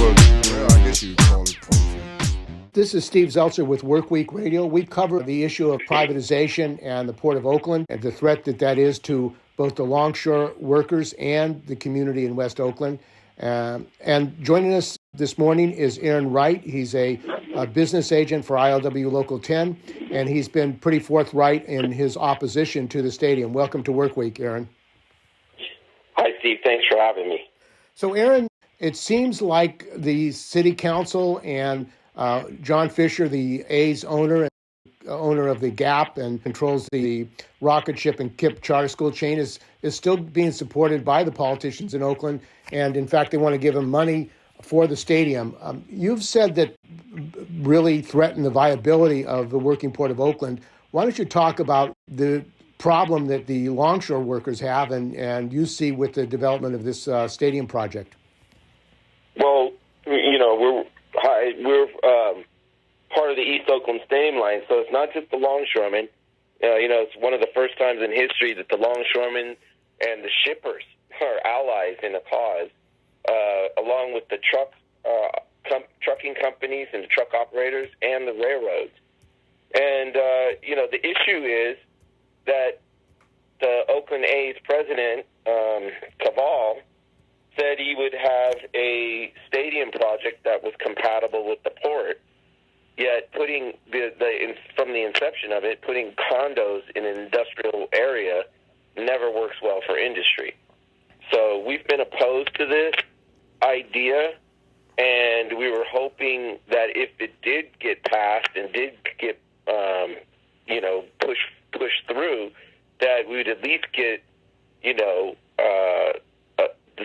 I guess you'd call it perfect. This is Steve Zeltzer with Workweek Radio. We cover the issue of privatization and the Port of Oakland and the threat that is to both the longshore workers and the community in West Oakland. And joining us this morning is Aaron Wright. He's a business agent for ILWU Local 10, and he's been pretty forthright in his opposition to the stadium. Welcome to Workweek, Aaron. Hi, Steve. Thanks for having me. So, Aaron, it seems like the city council and John Fisher, the A's owner of the Gap and controls the rocket ship and KIPP charter school chain, is still being supported by the politicians in Oakland. And in fact, they want to give him money for the stadium. You've said that really threaten the viability of the working Port of Oakland. Why don't you talk about the problem that the longshore workers have and you see with the development of this stadium project? Well, we're part of the East Oakland Stadium line, so it's not just the longshoremen. It's one of the first times in history that the longshoremen and the shippers are allies in a cause, along with the trucking companies and the truck operators and the railroads. And, the issue is that the Oakland A's president, Caval, said he would have a stadium project that was compatible with the port, yet putting from the inception of it, putting condos in an industrial area never works well for industry. So we've been opposed to this idea, and we were hoping that if it did get passed and did get pushed through, that we would at least get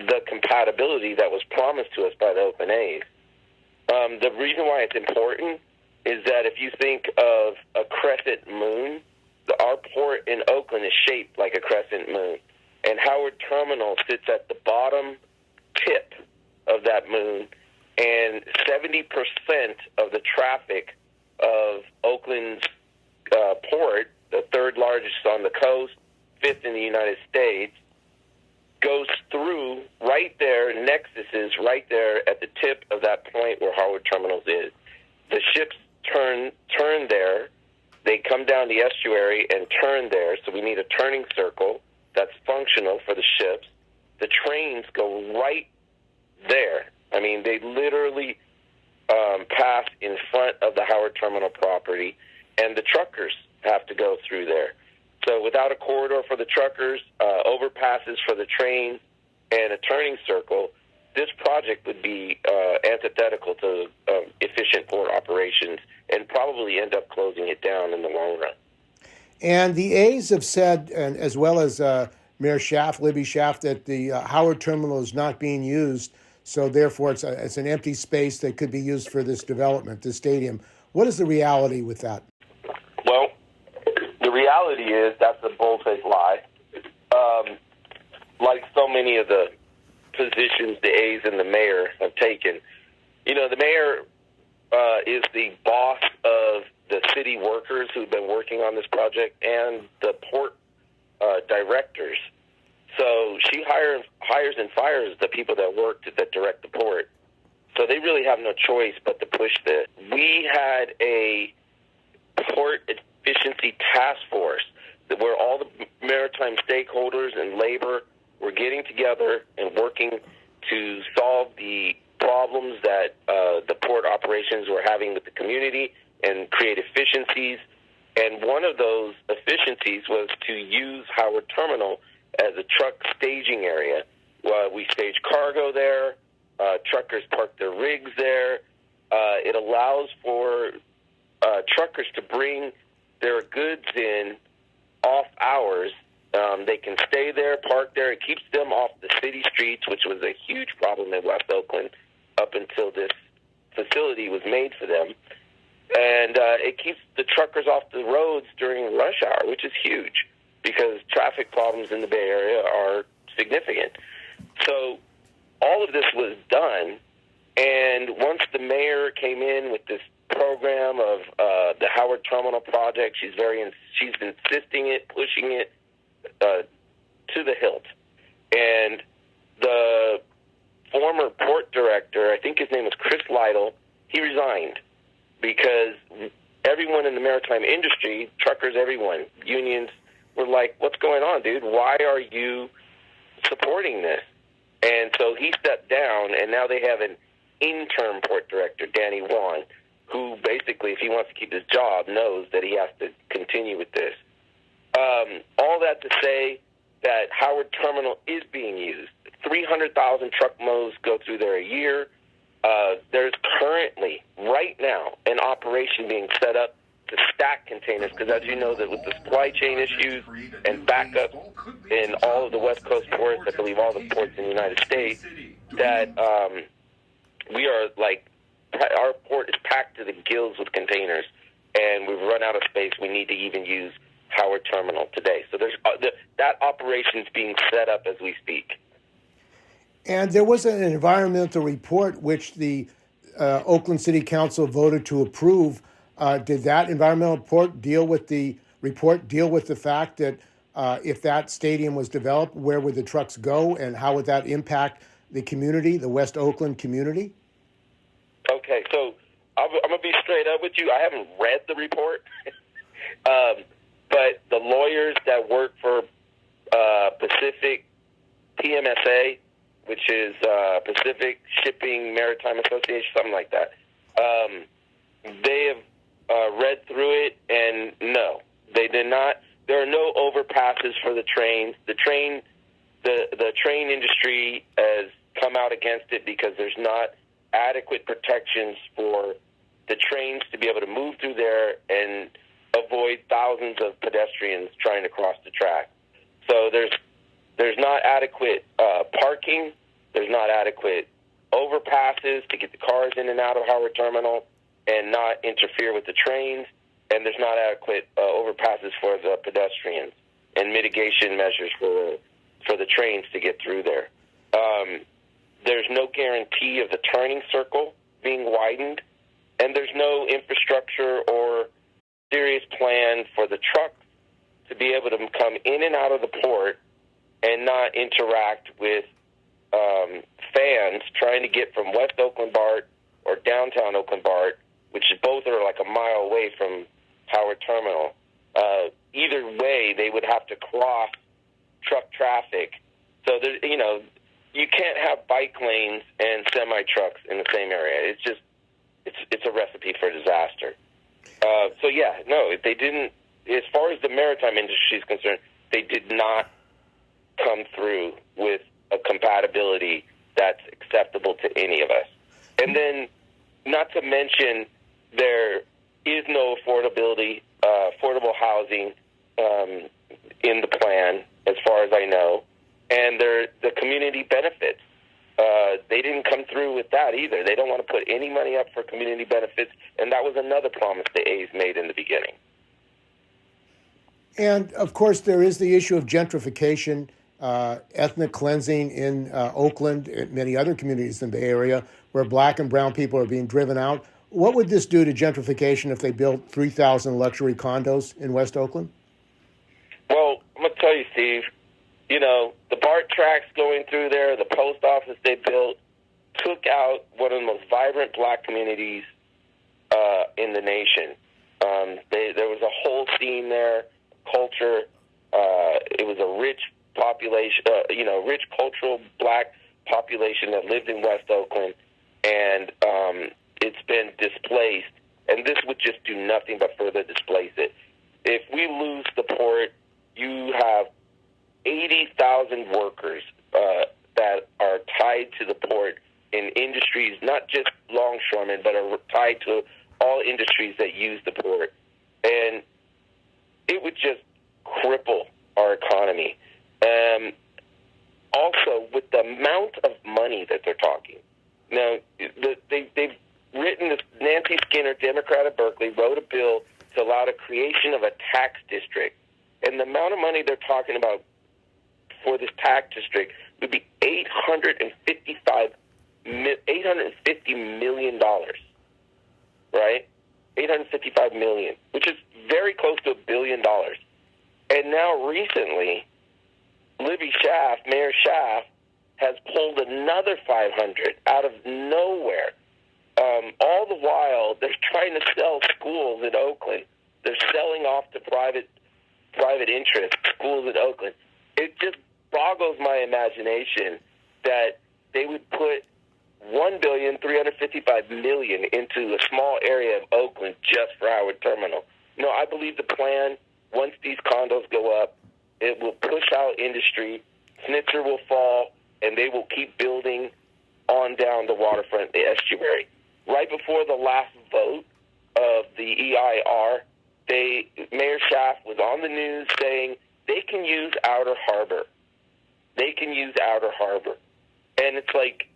the compatibility that was promised to us by the Oakland A's. The reason why it's important is that if you think of a crescent moon, our port in Oakland is shaped like a crescent moon, and Howard Terminal sits at the bottom tip of that moon, and 70% of the traffic of Oakland's port, the third largest on the coast, fifth in the United States, goes through right there. Nexus is right there at the tip of that point where Howard Terminals is. The ships turn there. They come down the estuary and turn there, so we need a turning circle that's functional for the ships. The trains go right there. I mean, they literally pass in front of the Howard Terminal property, and the truckers have to go through there. So without a corridor for the truckers, overpasses for the trains, and a turning circle, this project would be antithetical to efficient port operations and probably end up closing it down in the long run. And the A's have said, and as well as Mayor Schaaf, Libby Schaaf, that the Howard Terminal is not being used, so therefore it's an empty space that could be used for this development, this stadium. What is the reality with that? Well, the reality is that's a bull-faced lie. Like so many of the positions the A's and the mayor have taken, the mayor is the boss of the city workers who've been working on this project and the port directors. So she hires and fires the people that direct the port. So they really have no choice but to push this. We had a port efficiency task force where all the maritime stakeholders and labor were getting together and working to solve the problems that the port operations were having with the community and create efficiencies. And one of those efficiencies was to use Howard Terminal as a truck staging area. We stage cargo there. Truckers park their rigs there. It allows for truckers to bring their goods in off hours. They can stay there, park there. It keeps them off the city streets, which was a huge problem in West Oakland up until this facility was made for them. And it keeps the truckers off the roads during rush hour, which is huge because traffic problems in the Bay Area are significant. So all of this was done, and once the mayor came in with this program of the Howard Terminal project, she's insisting it, pushing it to the hilt. And the former port director, I think his name is suicidal. He resigned because everyone in the maritime industry, truckers, everyone, unions, were like, what's going on, dude? Why are you supporting this? And so he stepped down, and now they have an interim port director, Danny Wan, who basically, if he wants to keep his job, knows that he has to continue with this. All that to say that Howard Terminal is being used. 300,000 truck moves go through there a year. There's currently, right now, an operation being set up to stack containers, because as you know, that with the supply chain issues and backup in all of the West Coast ports, I believe all the ports in the United States, that we are like, our port is packed to the gills with containers, and we've run out of space. We need to even use Howard Terminal today. So there's that operation is being set up as we speak. And there was an environmental report which the Oakland City Council voted to approve. Did that environmental report deal with the fact that if that stadium was developed, where would the trucks go, and how would that impact the community, the West Oakland community? Okay, so I'm going to be straight up with you. I haven't read the report, but the lawyers that work for Pacific PMSA, which is Pacific Shipping Maritime Association, something like that, they have read through it, and no, they did not. There are no overpasses for the trains. The train industry has come out against it because there's not adequate protections for the trains to be able to move through there and avoid thousands of pedestrians trying to cross the track. So there's not adequate parking. There's not adequate overpasses to get the cars in and out of Howard Terminal and not interfere with the trains. And there's not adequate overpasses for the pedestrians and mitigation measures for the trains to get through there. There's no guarantee of the turning circle being widened, and there's no infrastructure or serious plan for the trucks to be able to come in and out of the port and not interact with fans trying to get from West Oakland BART or downtown Oakland BART, which both are like a mile away from Howard Terminal. Either way, they would have to cross truck traffic. So there, you can't have bike lanes and semi trucks in the same area. It's a recipe for disaster. So yeah, no, they didn't. As far as the maritime industry is concerned, they did not come through with a compatibility that's acceptable to any of us. And then, not to mention, there is no affordable housing in the plan, as far as I know. And the community benefits, they didn't come through with that either. They don't want to put any money up for community benefits, and that was another promise the A's made in the beginning. And, of course, there is the issue of gentrification, ethnic cleansing in Oakland and many other communities in the Bay Area where black and brown people are being driven out. What would this do to gentrification if they built 3,000 luxury condos in West Oakland? Well, I'm going to tell you, Steve, the BART tracks going through there, the post office they built, took out one of the most vibrant black communities in the nation. There was a whole scene there, culture. It was a rich population, rich cultural black population that lived in West Oakland, and it's been displaced. And this would just do nothing but further displace it. If we lose the port, you have 80,000 workers that are tied to the port in industries, not just longshoremen, but are tied to all industries that use the port. And it would just cripple our economy. Also, with the amount of money that they're talking. Now, they've written this, Nancy Skinner, Democrat of Berkeley, wrote a bill to allow the creation of a tax district. And the amount of money they're talking about for this tax district would be $850 million, right? $855 million, which is very close to $1 billion. And now recently, Libby Schaaf, Mayor Schaaf, has pulled another 500 out of nowhere All the while, they're trying to sell schools in Oakland. They're selling off to private interests, schools in Oakland. It just boggles my imagination that they would put $1,355,000,000 into a small area of Oakland just for Howard Terminal. No, I believe the plan, once these condos go up, it will push out industry, Snitzer will fall, and they will keep building on down the waterfront, the estuary. Right before the last vote of the EIR, Mayor Schaaf was on the news saying they can use Outer Harbor. They can use Outer Harbor. And it's like,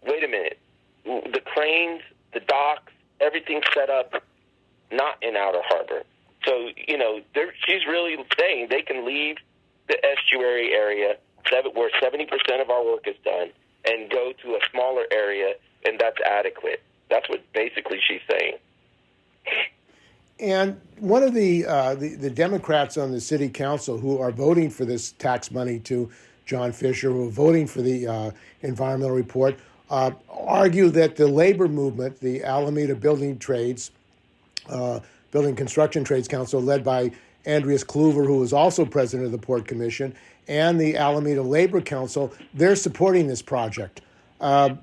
wait a minute. The cranes, the docks, everything's set up not in Outer Harbor. So, she's really saying they can leave the estuary area where 70% of our work is done and go to a smaller area, and that's adequate. That's what basically she's saying. And one of the Democrats on the city council who are voting for this tax money to John Fisher, who are voting for the environmental report, argue that the labor movement, the Alameda Building Construction Trades Council, led by Andreas Kluver, who is also president of the Port Commission, and the Alameda Labor Council, they're supporting this project. Why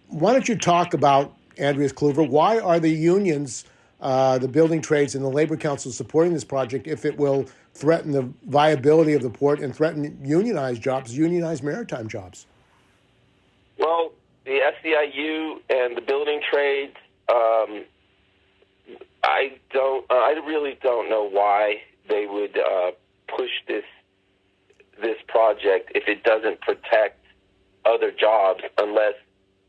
don't you talk about Andreas Kluver? Why are the unions, the building trades and the Labor Council supporting this project if it will threaten the viability of the port and threaten unionized jobs, unionized maritime jobs? Well, the SEIU and the building trades, I really don't know why they would push this project if it doesn't protect other jobs, unless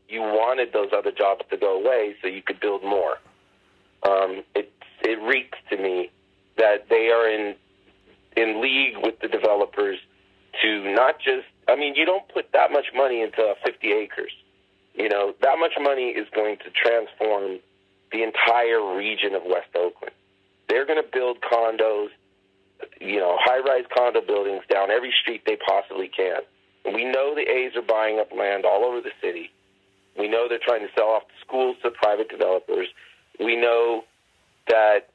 you wanted those other jobs to go away so you could build more. It reeks to me that they are in league with the developers to not just, you don't put that much money into 50 acres. That much money is going to transform the entire region of West Oakland. They're going to build condos, high-rise condo buildings down every street they possibly can. And we know the A's are buying up land all over the city. We know they're trying to sell off the schools to private developers. We know that,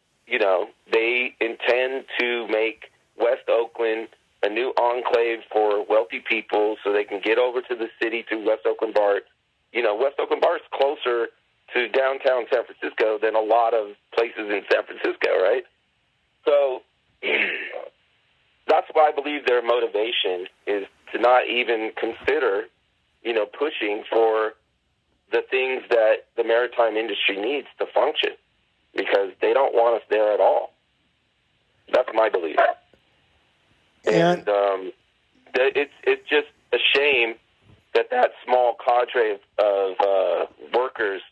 they intend to make West Oakland a new enclave for wealthy people so they can get over to the city to West Oakland BART. West Oakland BART is closer to downtown San Francisco than a lot of places in San Francisco, right? So that's why I believe their motivation is to not even consider, pushing for the things that the maritime industry needs to function, because they don't want us there at all. That's my belief. And it's just a shame that small cadre of workers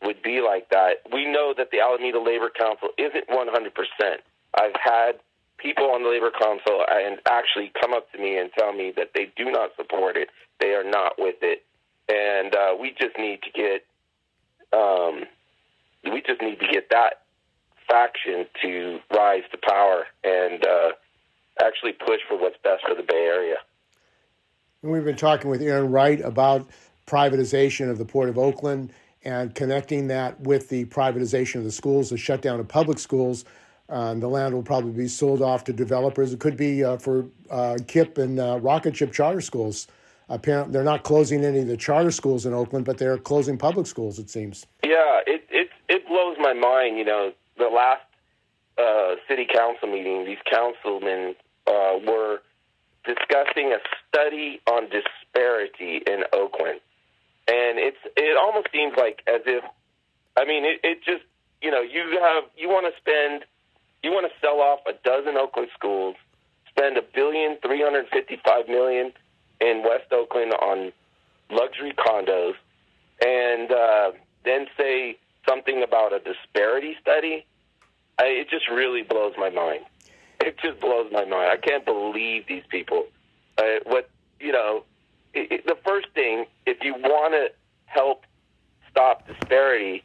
would be like that. We know that the Alameda Labor Council isn't 100%. I've had people on the Labor Council and actually come up to me and tell me that they do not support it. They are not with it. And we just need to get that faction to rise to power and actually push for what's best for the Bay Area. And we've been talking with Aaron Wright about privatization of the Port of Oakland and connecting that with the privatization of the schools, the shutdown of public schools. The land will probably be sold off to developers. It could be for KIPP and rocket ship charter schools. Apparently, they're not closing any of the charter schools in Oakland, but they're closing public schools, it seems. Yeah, it blows my mind. The last city council meeting, these councilmen were discussing a study on disparity in Oakland. And it almost seems like as if, it just, you want to sell off a dozen Oakland schools, spend $1,355,000,000 in West Oakland on luxury condos, and then say something about a disparity study. It just really blows my mind. It just blows my mind. I can't believe these people. The first thing, if you want to help stop disparity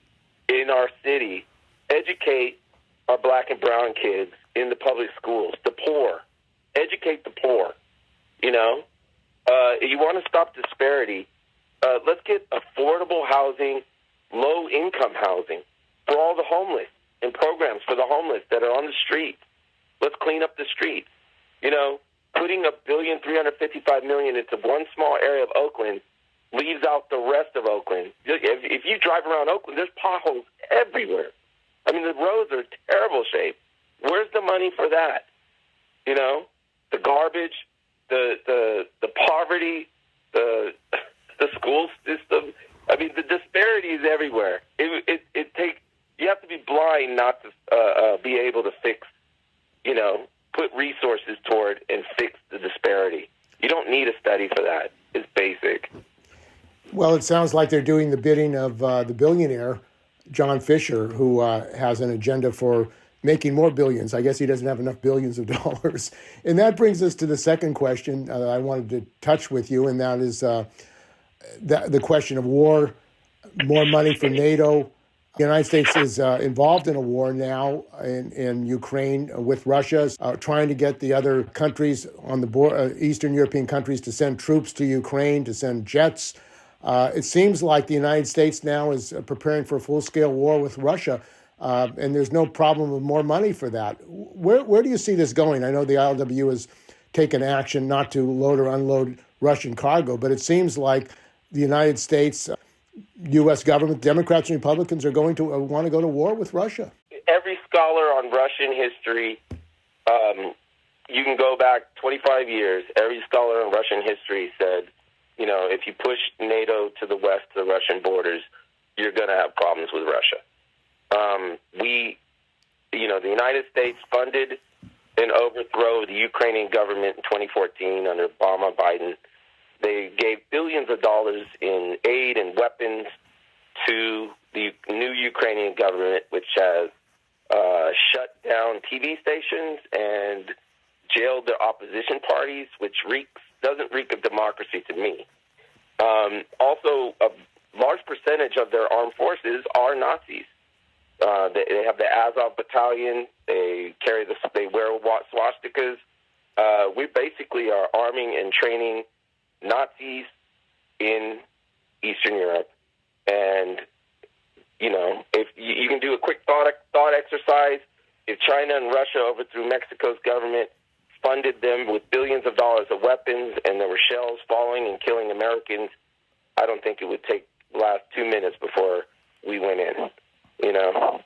in our city, educate our black and brown kids in the public schools, the poor. Educate the poor. You want to stop disparity, let's get affordable housing low-income housing for all the homeless and programs for the homeless that are on the street. Let's clean up the streets. You know, putting $1,355,000,000 into one small area of Oakland leaves out the rest of Oakland. If you drive around Oakland, there's potholes everywhere. I mean, the roads are in terrible shape. Where's the money for that? You know, the garbage, the poverty, the school system. I mean, the disparity is everywhere. It takes, you have to be blind not to be able to fix, you know, put resources toward and fix the disparity. You don't need a study for that. It's basic. Well, it sounds like they're doing the bidding of the billionaire, John Fisher, who has an agenda for making more billions. I guess he doesn't have enough billions of dollars. And that brings us to the second question I wanted to touch with you, and that is the question of war, more money for NATO. The United States is involved in a war now in Ukraine with Russia, trying to get the other countries on the border, Eastern European countries, to send troops to Ukraine, to send jets. It seems like the United States now is preparing for a full-scale war with Russia, and there's no problem with more money for that. Where do you see this going? I know the ILWU has taken action not to load or unload Russian cargo, but it seems like the United States, U.S. government, Democrats and Republicans are going to want to go to war with Russia. Every scholar on Russian history, you can go back 25 years, every scholar on Russian history said, you know, if you push NATO to the west, to the Russian borders, you're going to have problems with Russia. The United States funded an overthrow of the Ukrainian government in 2014 under Obama, Biden. They gave billions of dollars in aid and weapons to the new Ukrainian government, which has shut down TV stations and jailed their opposition parties, which doesn't reek of democracy to me. Also, a large percentage of their armed forces are Nazis. They have the Azov battalion. They wear swastikas. We basically are arming and training Nazis in Eastern Europe. And, you know, if you can do a quick thought exercise, if China and Russia overthrew Mexico's government, funded them with billions of dollars of weapons, and there were shells falling and killing Americans, I don't think it would take last 2 minutes before we went in, you know?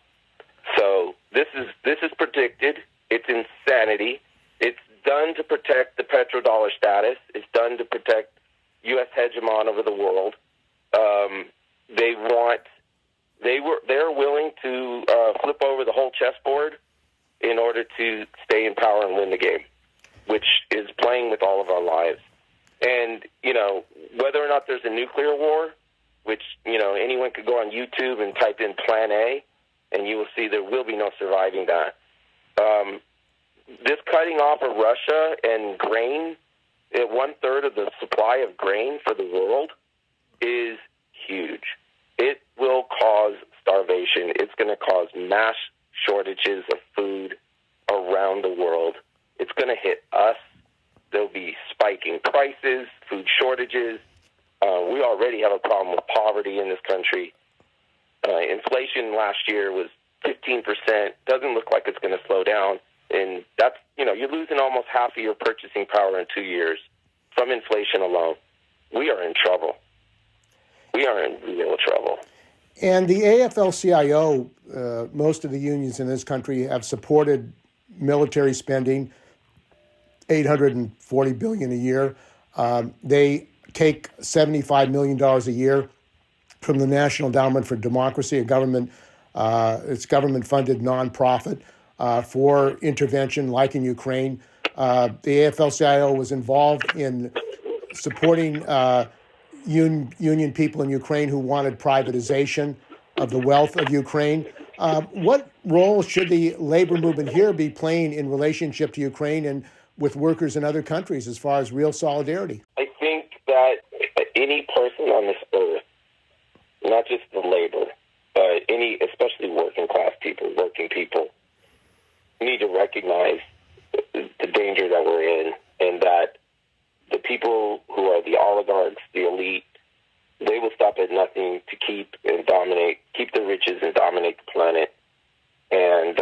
So this is predicted. It's insanity. It's done to protect the petrodollar status. It's done to protect U.S. hegemon over the world. They're willing to flip over the whole chessboard in order to stay in power and win the game, which is playing with all of our lives. And, you know, whether or not there's a nuclear war, which, you know, anyone could go on YouTube and type in Plan A, and you will see there will be no surviving that. This cutting off of Russia and grain, 1/3 of the supply of grain for the world, is huge. It will cause starvation. It's going to cause mass shortages of food around the world. It's going to hit us. There'll be spiking prices, food shortages. We already have a problem with poverty in this country. Inflation last year was 15%. Doesn't look like it's going to slow down. And that's, you know, you're losing almost half of your purchasing power in 2 years from inflation alone. We are in trouble. We are in real trouble. And the AFLCIO, most of the unions in this country have supported military spending, $840 billion a year. They take $75 million a year from the National Endowment for Democracy, a government, it's government-funded nonprofit for intervention, like in Ukraine. The AFL-CIO was involved in supporting union people in Ukraine who wanted privatization of the wealth of Ukraine. What role should the labor movement here be playing in relationship to Ukraine and with workers in other countries as far as real solidarity? I think that any person on this earth, not just the labor, but especially working people, need to recognize the danger that we're in, and that the people who are the oligarchs, the elite, they will stop at nothing to keep the riches and dominate the planet. And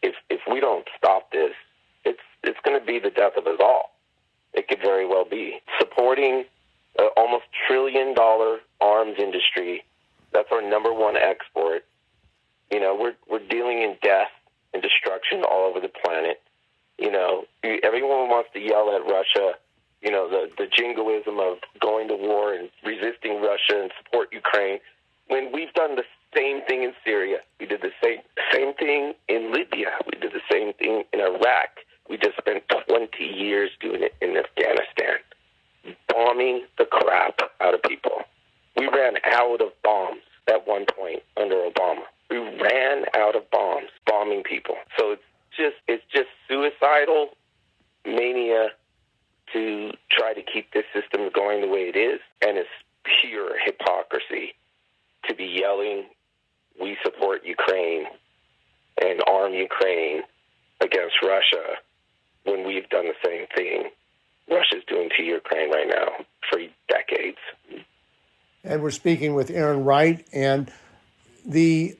if we don't stop this, it's going to be the death of us all. It could very well be. Supporting almost $1 trillion arms industry, that's our number one export. You know, we're dealing in death and destruction all over the planet. You know, everyone wants to yell at Russia, you know, the jingoism of going to war and resisting Russia and support Ukraine, when we've done the same thing in Syria. We did the same thing in Libya. We did the same thing in Iraq. We just spent 20 years doing it in Afghanistan, bombing the crap out of people. We ran out of bombs at one point under Obama. We ran out of bombs bombing people. So it's just suicidal mania to try to keep this system going the way it is, and it's pure hypocrisy to be yelling, "We support Ukraine and arm Ukraine against Russia," when we've done the same thing Russia's doing to Ukraine right now for decades. And we're speaking with Aaron Wright, and the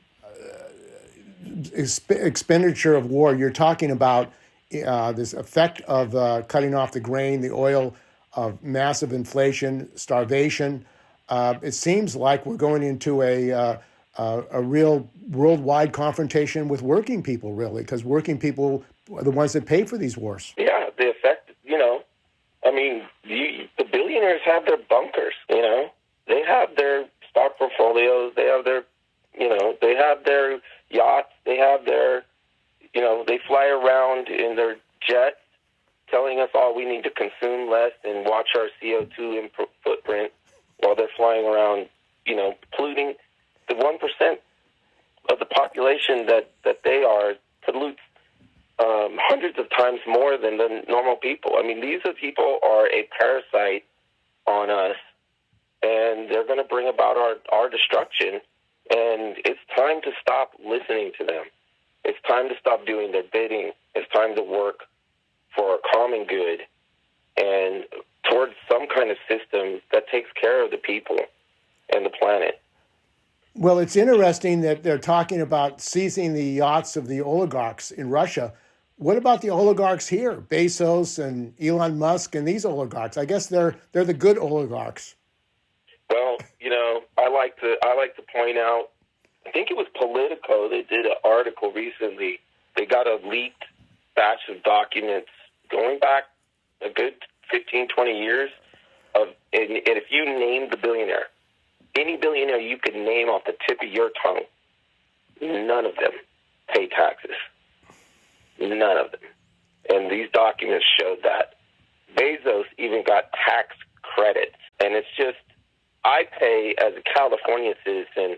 expenditure of war, you're talking about this effect of cutting off the grain, the oil, of massive inflation, starvation. It seems like we're going into a real worldwide confrontation with working people, really, because working people are the ones that pay for these wars. Yeah, the effect, you know, I mean, the billionaires have their bunkers, you know. They have their stock portfolios, they have their, you know, they have their yachts, they have their, you know, they fly around in their jets telling us all we need to consume less and watch our CO2 footprint while they're flying around, you know, polluting. The 1% of the population that they are pollutes hundreds of times more than the normal people. I mean, these people are a parasite on us, and they're going to bring about our destruction, and it's time to stop listening to them. It's time to stop doing their bidding. It's time to work for our common good and towards some kind of system that takes care of the people and the planet. Well, it's interesting that they're talking about seizing the yachts of the oligarchs in Russia. What about the oligarchs here, Bezos and Elon Musk and these oligarchs? I guess they're the good oligarchs. Well, you know, I like to point out, I think it was Politico, they did an article recently. They got a leaked batch of documents going back a good 15, 20 years. And if you name the billionaire, any billionaire you could name off the tip of your tongue, none of them pay taxes. None of them. And these documents showed that. Bezos even got tax credits. And it's just, I pay, as a California citizen,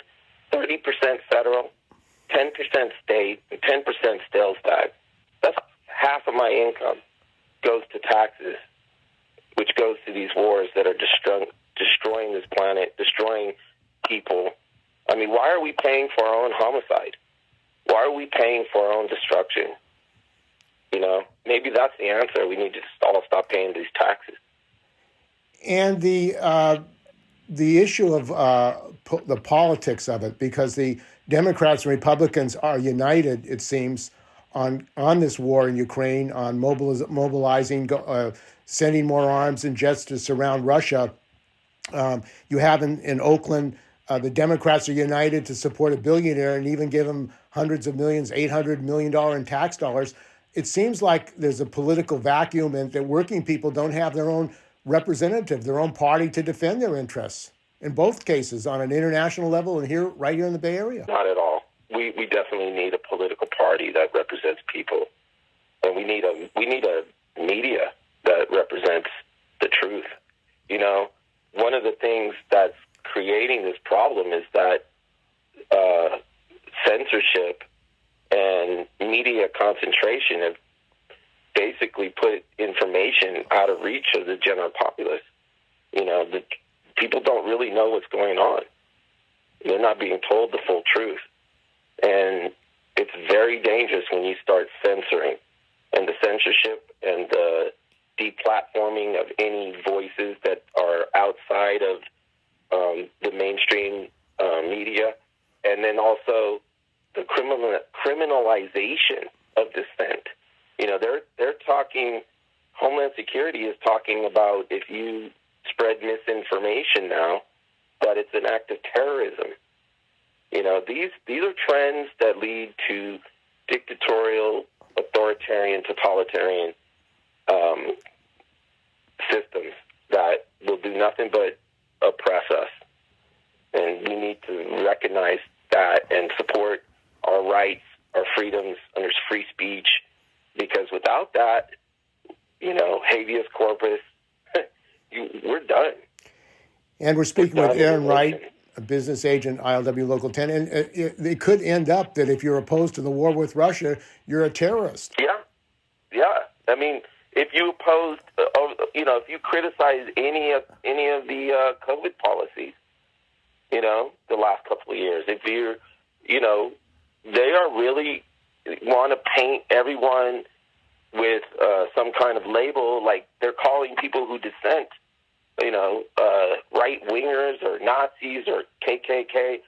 30% federal, 10% state, and 10% sales tax. That's half of my income goes to taxes, which goes to these wars that are destroying this planet, destroying people. I mean, why are we paying for our own homicide? Why are we paying for our own destruction? You know, maybe that's the answer. We need to all stop paying these taxes. And the issue of the politics of it, because the Democrats and Republicans are united, it seems, on this war in Ukraine, on mobilizing, sending more arms and jets to surround Russia. You have in Oakland, the Democrats are united to support a billionaire and even give him hundreds of millions, $800 million in tax dollars. It seems like there's a political vacuum and that working people don't have their own representative, their own party to defend their interests in both cases on an international level and right here in the Bay Area. Not at all. We definitely need a political party that represents people, and we need a media that represents the truth. You know, one of the things that's creating this problem is that censorship and media concentration have basically put information out of reach of the general populace. You know, the people don't really know what's going on. They're not being told the full truth. And it's very dangerous when you start censoring. And the censorship and the deplatforming of any voices that are outside of weaponization of dissent. You know, they're talking, Homeland Security is talking about if you spread misinformation now, that it's an act of terrorism. You know, these are trends that lead to dictatorial, authoritarian, totalitarian systems that will do nothing but oppress us. And we need to recognize that and support our rights, our freedoms under free speech, because without that, you know, habeas corpus, we're done. And we're speaking with Aaron Wright, a business agent, ILWU Local 10. And it could end up that if you're opposed to the war with Russia, you're a terrorist. Yeah. I mean, if you oppose, if you criticize any of the COVID policies, you know, the last couple of years, if you're, you know, they are really want to paint everyone with some kind of label, like they're calling people who dissent, you know, right-wingers or Nazis or KKK,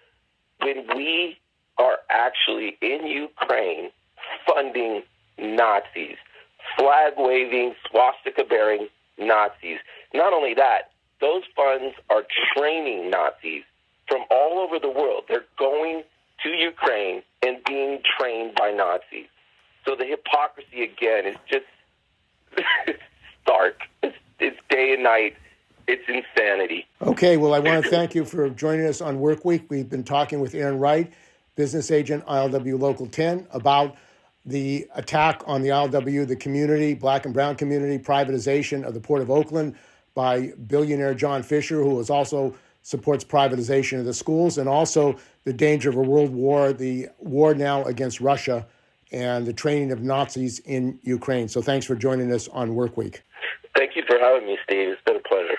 when we are actually in Ukraine funding Nazis, flag-waving, swastika-bearing Nazis. Not only that, those funds are training Nazis from all over the world. They're going to Ukraine and being trained by Nazis. So the hypocrisy, again, is just stark. It's day and night. It's insanity. Okay, well, I want to thank you for joining us on Work Week. We've been talking with Aaron Wright, business agent, ILWU Local 10, about the attack on the ILWU, the community, black and brown community, privatization of the Port of Oakland by billionaire John Fisher, who also supports privatization of the schools, and also the danger of a world war, the war now against Russia, and the training of Nazis in Ukraine. So thanks for joining us on Work Week. Thank you for having me, Steve. It's been a pleasure.